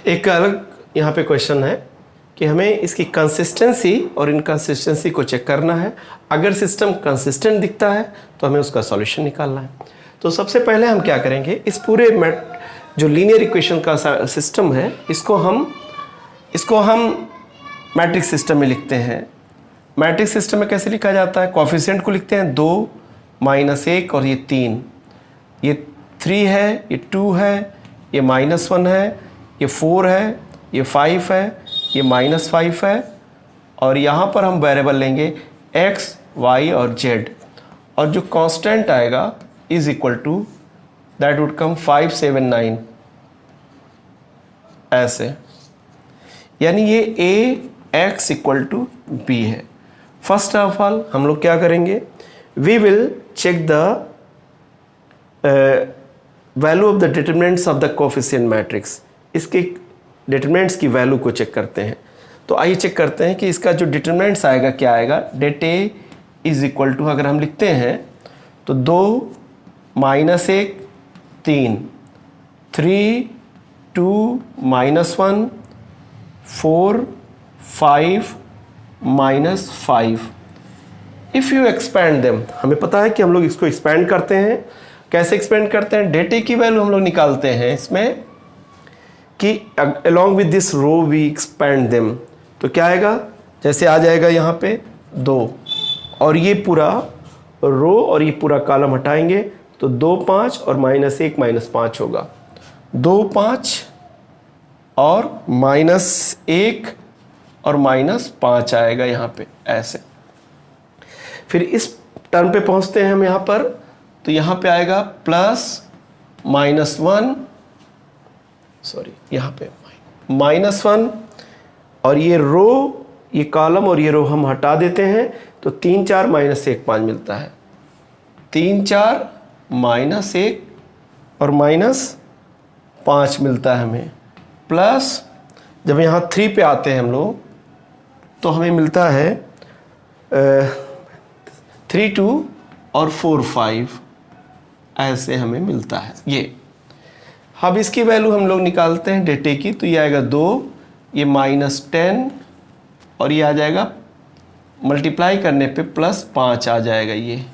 एक अलग यहाँ पे क्वेश्चन है कि हमें इसकी कंसिस्टेंसी और इनकंसिस्टेंसी को चेक करना है। अगर सिस्टम कंसिस्टेंट दिखता है तो हमें उसका सॉल्यूशन निकालना है। तो सबसे पहले हम क्या करेंगे, इस पूरे जो लीनियर इक्वेशन का सिस्टम है इसको हम मैट्रिक्स सिस्टम में लिखते हैं। मैट्रिक्स सिस्टम में कैसे लिखा जाता है, कोएफिशिएंट को लिखते हैं 2 -1 और ये 3, ये 3 है, ये 2 है, ये -1 है, ये 4 है, ये 5 है, ये -5 है, और यहाँ पर हम वेरिएबल लेंगे x, y और z, और जो कांस्टेंट आएगा is equal to that would come 579 ऐसे, यानी ये a x equal to b है। फर्स्ट ऑफ ऑल हम लोग क्या करेंगे, we will check the value of the determinants of the coefficient matrix. इसके डिटरमिनेंट्स की वैल्यू को चेक करते हैं। तो आइए चेक करते हैं कि इसका जो डिटरमिनेंट्स आएगा क्या आएगा। Det A is equal to, अगर हम लिखते हैं तो 2 -1 3, 3 2 -1 4 5 -5। इफ़ यू एक्सपैंड देम, हमें पता है कि हम लोग इसको एक्सपैंड करते हैं। कैसे एक्सपेंड करते हैं, डेट ए की वैल्यू हम लोग निकालते हैं इसमें कि along with this row we expand them। तो क्या आएगा, जैसे आ जाएगा यहाँ पे 2 और ये पूरा रो और ये पूरा कॉलम हटाएंगे तो 2 5 और -1 -5 होगा, 2 5 और -1 और -5 आएगा यहाँ पे ऐसे। फिर इस टर्म पे पहुँचते हैं हम यहाँ पर, तो यहाँ पे आएगा +-1, सॉरी यहाँ पे -1, और ये रो, ये कॉलम और ये रो हम हटा देते हैं तो 3 4 -1 5 मिलता है, 3 4 -1 और -5 मिलता है हमें। प्लस जब यहाँ 3 पे आते हैं हम लोग तो हमें मिलता है 3 2 और 4 5 ऐसे हमें मिलता है ये। अब इसकी वैल्यू हम लोग निकालते हैं डेट ए की, तो ये आएगा 2, ये -10 और ये आ जाएगा मल्टीप्लाई करने पे +5 आ जाएगा ये।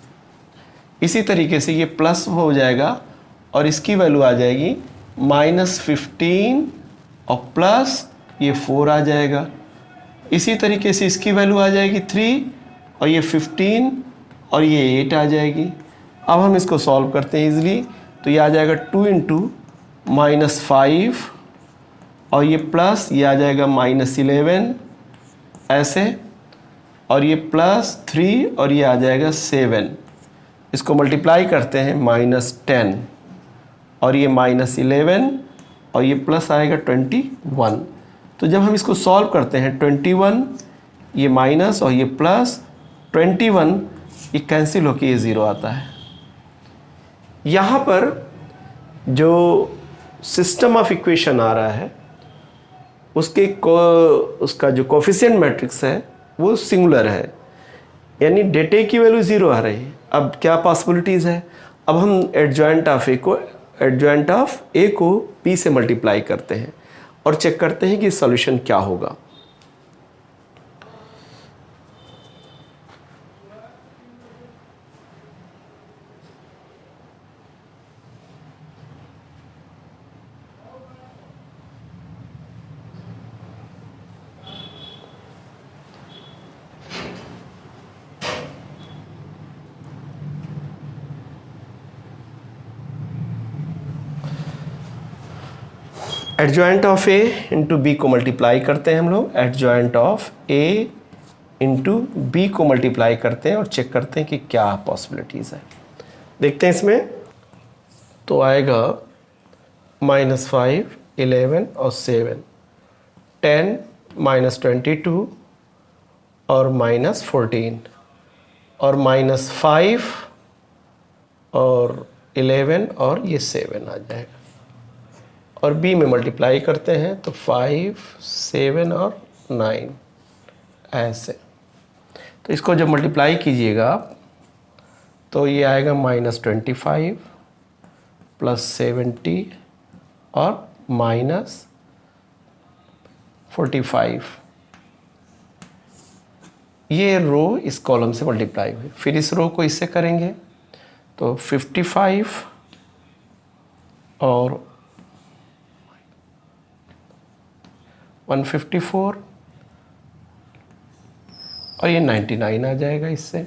इसी तरीके से ये प्लस हो जाएगा और इसकी वैल्यू आ जाएगी -15 और प्लस ये 4 आ जाएगा। इसी तरीके से इसकी वैल्यू आ जाएगी 3 और ये 15 और ये 8 आ जाएगी। अब हम इसको सॉल्व करते हैं इजीली, तो ये आ जाएगा 2 × -5 और ये प्लस ये आ जाएगा -11 ऐसे, और ये +3 और ये आ जाएगा 7। इसको मल्टीप्लाई करते हैं -10 और ये -11 और ये प्लस आएगा 21। तो जब हम इसको सॉल्व करते हैं 21, ये माइनस और ये प्लस 21, ये कैंसिल होकर ये 0 आता है। यहाँ पर जो सिस्टम ऑफ इक्वेशन आ रहा है उसका जो कोएफिशिएंट मैट्रिक्स है वो सिंगुलर है, यानी डेट ए की वैल्यू 0 आ रही है। अब क्या पॉसिबिलिटीज़ है, अब हम एडजॉइंट ऑफ ए को बी से मल्टीप्लाई करते हैं और चेक करते हैं कि सॉल्यूशन क्या होगा। Adjoint of A into B को मल्टीप्लाई करते हैं हम लोग, adjoint of A into B को मल्टीप्लाई करते हैं और चेक करते हैं कि क्या पॉसिबिलिटीज़ है। देखते हैं इसमें, तो आएगा -5 11 और 7, 10 -22 और -14 और -5 और 11 और ये 7 आ जाएगा। और b में मल्टीप्लाई करते हैं तो 5 7 और 9 ऐसे। तो इसको जब मल्टीप्लाई कीजिएगा आप तो ये आएगा -25 +70 और -30 45, ये रो इस कॉलम से मल्टीप्लाई हुई, फिर इस रो को इससे करेंगे तो 55 और 154 और ये 99 आ जाएगा इससे।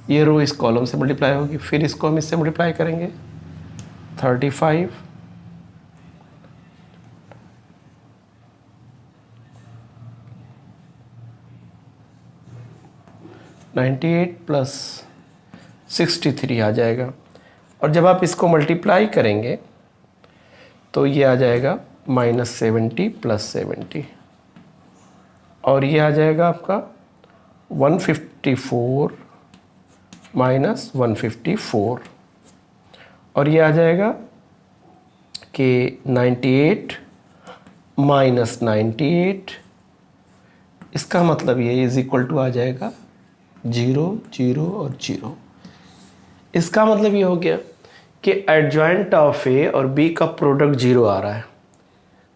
ये रो इस कॉलम से मल्टीप्लाई होगी, फिर इसको हम इससे मल्टीप्लाई करेंगे 35 98 प्लस 63 आ जाएगा। और जब आप इसको मल्टीप्लाई करेंगे तो ये आ जाएगा -70 प्लस 70 और ये आ जाएगा आपका 154 माइनस 154 और ये आ जाएगा कि 98 माइनस 98, इसका मतलब ये इज इक्वल टू आ जाएगा 0 0 और 0। इसका मतलब ये हो गया कि एडजॉइंट ऑफ ए और बी का प्रोडक्ट 0 आ रहा है।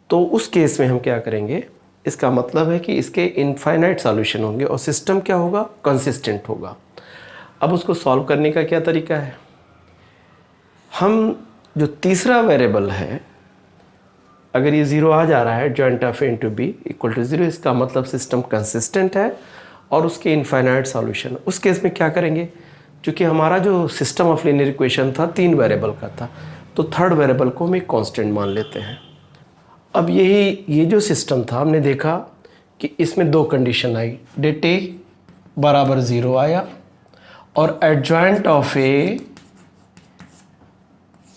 तो उस केस में हम क्या करेंगे, इसका मतलब है कि इसके इनफाइनाइट सॉल्यूशन होंगे और सिस्टम क्या होगा, कंसिस्टेंट होगा। अब उसको सॉल्व करने का क्या तरीका है, हम जो तीसरा वेरिएबल है अगर ये 0 आ जा रहा है, adjoint of A into B equal to 0, इसका मतलब सिस्टम कंसिस्टेंट है और उसके इनफाइनाइट सॉल्यूशन। उस केस में क्या करेंगे, क्योंकि हमारा जो सिस्टम ऑफ लीनियर इक्वेशन था 3 वेरिएबल का था, तो थर्ड वेरिएबल को हम एक कांस्टेंट मान लेते हैं। अब ये जो सिस्टम था, हमने देखा कि इसमें 2 कंडीशन आई, डेट ए बराबर 0 आया और adjoint of A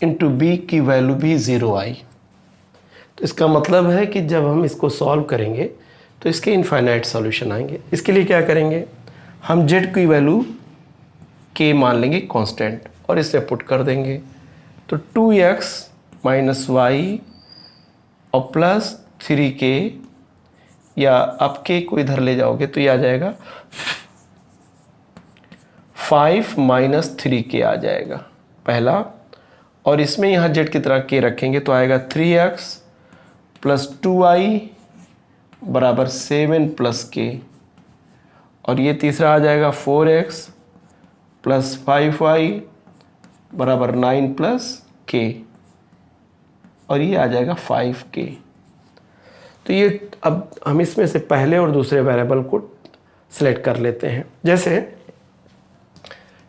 into B की वैल्यू भी 0 आई। तो इसका मतलब है कि जब हम इसको सॉल्व करेंगे तो इसके इनफाइनाइट सॉल्यूशन आएंगे। इसके लिए क्या करेंगे, हम जेड की वैल्यू के मान लेंगे कांस्टेंट और इसे पुट कर देंगे तो 2x माइनस वाई और प्लस 3k, या आप k को इधर ले जाओगे तो ये आ जाएगा 5 माइनस 3k आ जाएगा पहला, और इसमें यहाँ जेड की तरह k रखेंगे तो आएगा 3x प्लस 2y बराबर 7 प्लस k, और ये तीसरा आ जाएगा 4x प्लस 5y बराबर 9 प्लस k, और ये आ जाएगा 5k। तो ये अब हम इसमें से पहले और दूसरे वेरिएबल को सिलेक्ट कर लेते हैं, जैसे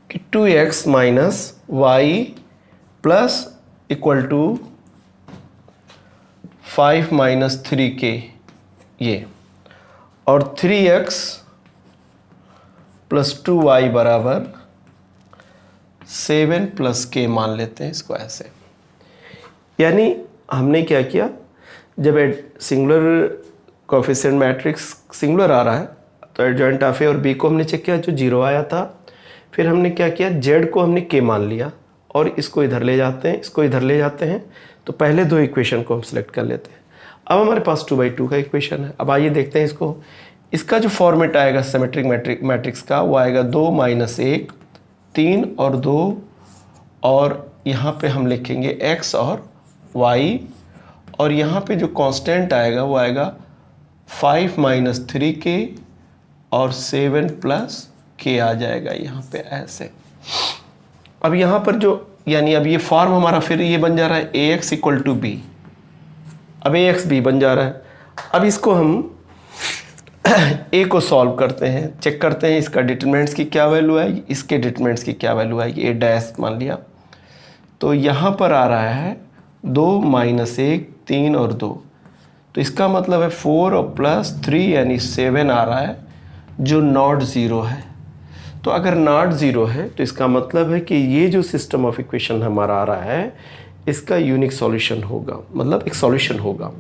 कि 2x minus y plus equal to 5 minus 3k ये, और 3x प्लस 2y बराबर 7 प्लस k मान लेते हैं इसको ऐसे। यानी हमने क्या किया, जब सिंगुलर कोएफिशिएंट मैट्रिक्स सिंगुलर आ रहा है तो एडजॉइंट ऑफ ए और बी को हमने चेक किया जो 0 आया था, फिर हमने क्या किया, जेड को हमने के मान लिया और इसको इधर ले जाते हैं, इसको इधर ले जाते हैं, तो पहले 2 इक्वेशन को हम सिलेक्ट कर लेते हैं। अब हमारे पास 2/2 का इक्वेशन है। अब आइए देखते हैं इसको, इसका जो फॉर्मेट आएगा सिमेट्रिक मैट्रिक्स का वो आएगा 2 माइनस 1 3 और 2, और यहाँ पे हम लिखेंगे x और y, और यहाँ पे जो कांस्टेंट आएगा वो आएगा 5 माइनस 3k और 7 प्लस k आ जाएगा यहाँ पे ऐसे। अब यहाँ पर जो यानी अब ये फॉर्म हमारा फिर ये बन जा रहा है ax इक्वल टू बी, अब ax b बन जा रहा है। अब इसको हम a को सॉल्व करते हैं, चेक करते हैं इसका डिटरमिनेंट्स की क्या वैल्यू आएगी, इसके डिटरमिनेंट्स की क्या वैल्यू आएगी, a डैश मान लिया तो यहाँ पर आ रहा है 2 माइनस 1 3 और 2, तो इसका मतलब है 4 और प्लस 3 यानी 7 आ रहा है जो नॉट ज़ीरो है। तो अगर नॉट ज़ीरो है तो इसका मतलब है कि ये जो सिस्टम ऑफ इक्वेशन हमारा आ रहा है इसका यूनिक सॉल्यूशन होगा, मतलब एक सॉल्यूशन होगा।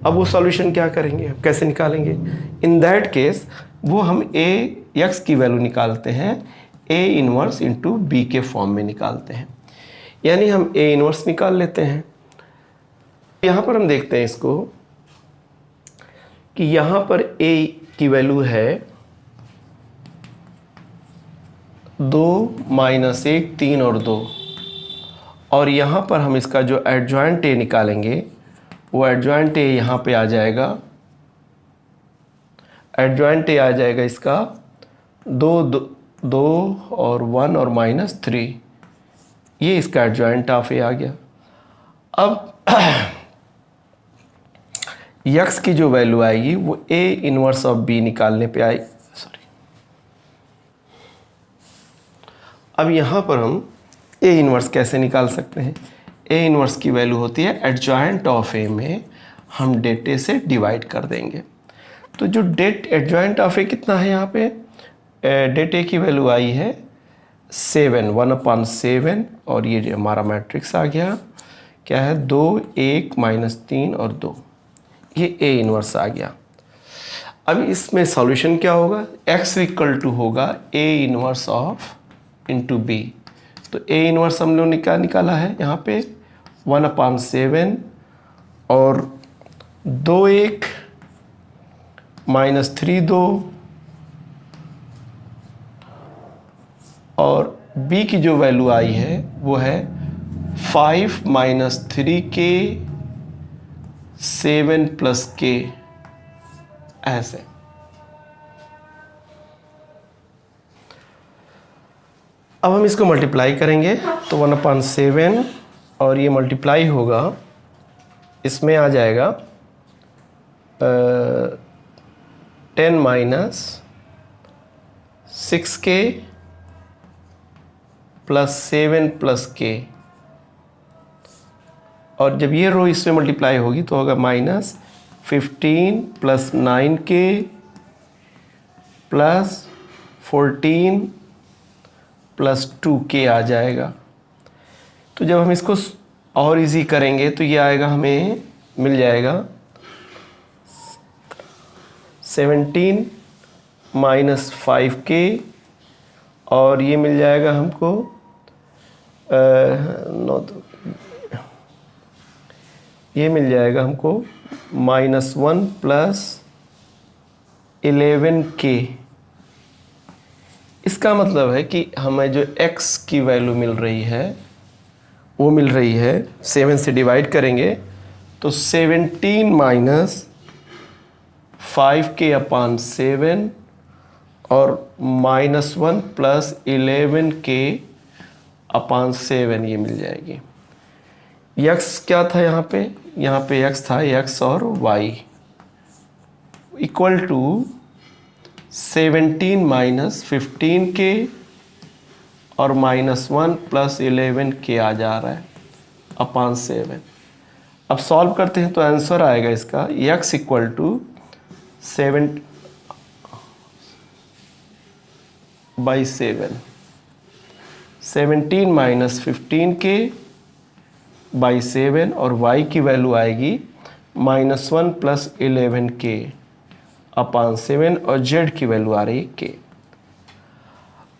अब वो सॉल्यूशन क्या करेंगे, हम कैसे निकालेंगे, इन दैट केस वो हम x की वैल्यू निकालते हैं a इनवर्स इंटू बी के फॉर्म में निकालते हैं, यानी हम a इनवर्स निकाल लेते हैं। यहाँ पर हम देखते हैं इसको कि यहाँ पर a की वैल्यू है 2 माइनस 1 3 और 2, और यहाँ पर हम इसका जो एडजॉइंट a निकालेंगे वो एडजॉइंट a यहाँ पे आ जाएगा एडजॉइंट ए आ जाएगा इसका 2 और 1 और -3, ये इसका एडजॉइंट ऑफ ए आ गया। अब यक्स की जो वैल्यू आएगी वो ए इनवर्स ऑफ बी निकालने पे आएगी। अब यहाँ पर हम ए इनवर्स कैसे निकाल सकते हैं? ए इनवर्स की वैल्यू होती है एडजॉइंट ऑफ ए में हम डेट ए से डिवाइड कर देंगे। तो जो डेट एडजॉइंट ऑफ ए कितना है यहाँ पे, डेट ए की वैल्यू आई है 7, 1/7, और ये हमारा मैट्रिक्स आ गया क्या है 2, 1, -3 और 2, ये ए इनवर्स आ गया। अब इसमें सॉल्यूशन क्या होगा, x इक्वल टू होगा A inverse of into B. तो ए इनवर्स हम लोग निकाला है यहाँ पे 1/7 और 2, 1, -3, 2 और b की जो वैल्यू आई है वो है 5 - 3k 7 + k, ऐसे। अब हम इसको मल्टीप्लाई करेंगे तो 1/7 और ये मल्टीप्लाई होगा, इसमें आ जाएगा 10 - 6k + 7 + k, और जब ये रो इसमें मल्टीप्लाई होगी तो होगा -15 + 9k + 14 + 2k आ जाएगा। तो जब हम इसको और इजी करेंगे तो ये आएगा, हमें मिल जाएगा 17 - 5k, और ये मिल जाएगा हमको ये मिल जाएगा हमको -1 + 11k। इसका मतलब है कि हमें जो x की वैल्यू मिल रही है वो मिल रही है 7 से डिवाइड करेंगे तो 17 - 5k/7 और -1 + 11k/7 ये मिल जाएगी। x क्या था यहाँ पे x था x और y इक्वल टू 17 - 15k और -1 + 11k आ जा रहा है /7। अब सॉल्व करते हैं तो आंसर आएगा इसका x इक्वल टू 7/7 17 - 15k/7 और y की वैल्यू आएगी -1 + 11k/7 और z की वैल्यू आ रही है k।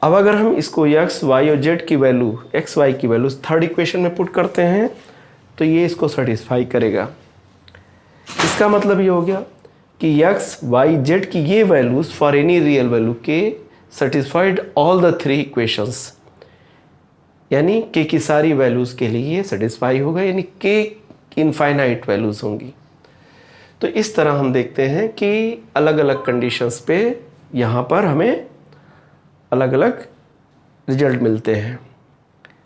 अब अगर हम इसको x, y और z की वैल्यू x, y की वैल्यू थर्ड इक्वेशन में पुट करते हैं तो ये इसको सेटिस्फाई करेगा। इसका मतलब ये हो गया कि x, y, z की ये values for any real value k satisfied all the 3 equations, यानी k की सारी वैल्यूज के लिए ये सेटिस्फाई होगा, यानी k इनफाइनाइट वैल्यूज होंगी। तो इस तरह हम देखते हैं कि अलग अलग कंडीशंस पे यहाँ पर हमें अलग अलग रिजल्ट मिलते हैं।